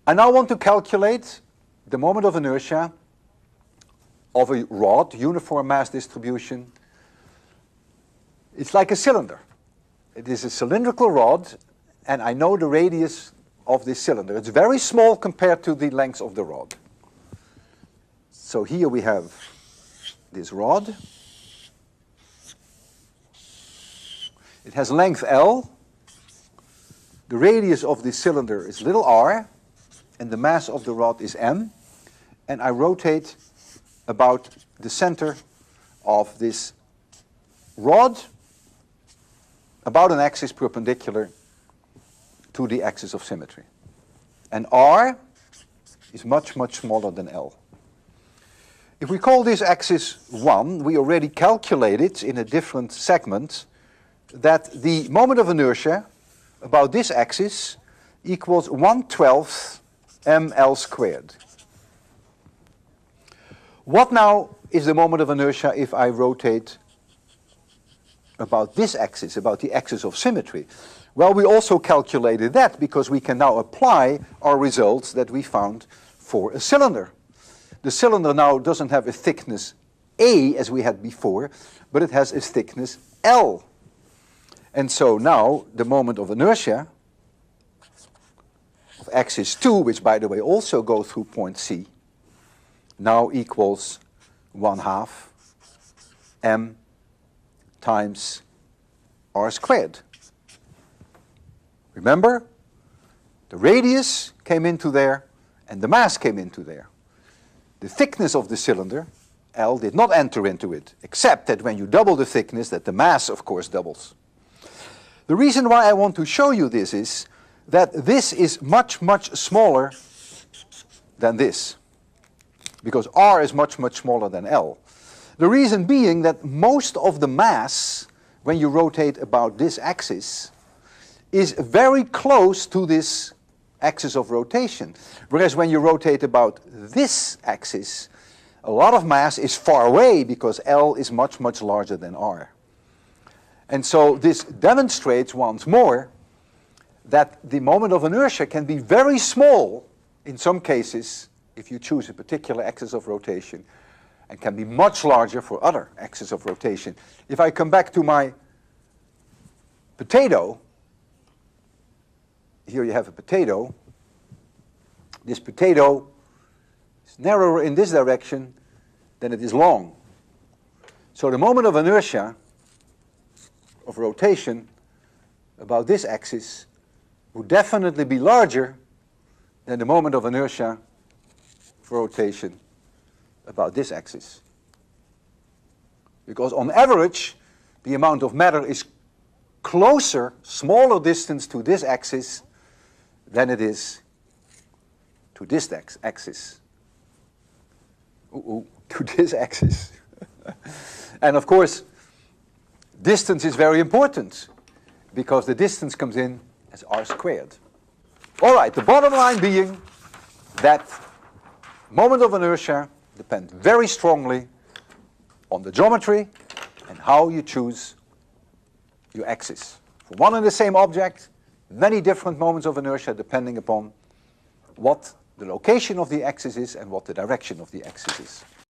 I now want to calculate the moment of inertia of a rod, uniform mass distribution. It's like a cylinder. It is a cylindrical rod, and I know the radius of this cylinder. It's very small compared to the length of the rod. So here we have this rod. It has length L. The radius of this cylinder is little r, and the mass of the rod is m. And I rotate about the center of this rod about an axis perpendicular to the axis of symmetry. And r is much, much smaller than L. If we call this axis 1, we already calculated in a different segment that the moment of inertia about this axis equals 1/12 ml squared. What now is the moment of inertia if I rotate about this axis, about the axis of symmetry? Well, we also calculated that because we can now apply our results that we found for a cylinder. The cylinder now doesn't have a thickness A as we had before, but it has a thickness L. And so now the moment of inertia of axis 2, which by the way also goes through point C, now equals 1/2 m times r squared. Remember, the radius came into there and the mass came into there. The thickness of the cylinder, L, did not enter into it, except that when you double the thickness, that the mass of course doubles. The reason why I want to show you this is that this is much, much smaller than this, because r is much, much smaller than L. The reason being that most of the mass, when you rotate about this axis, is very close to this axis of rotation. Whereas when you rotate about this axis, a lot of mass is far away because L is much, much larger than R. And so this demonstrates once more that the moment of inertia can be very small in some cases if you choose a particular axis of rotation, and can be much larger for other axes of rotation. If I come back to my potato, here you have a potato. This potato is narrower in this direction than it is long. So the moment of inertia of rotation about this axis would definitely be larger than the moment of inertia for rotation about this axis. Because on average, the amount of matter is closer, smaller distance to this axis than it is to this axis. To this axis. And of course, distance is very important because the distance comes in as r squared. All right, the bottom line being that moment of inertia depends very strongly on the geometry and how you choose your axis. For one and the same object, many different moments of inertia depending upon what the location of the axis is and what the direction of the axis is.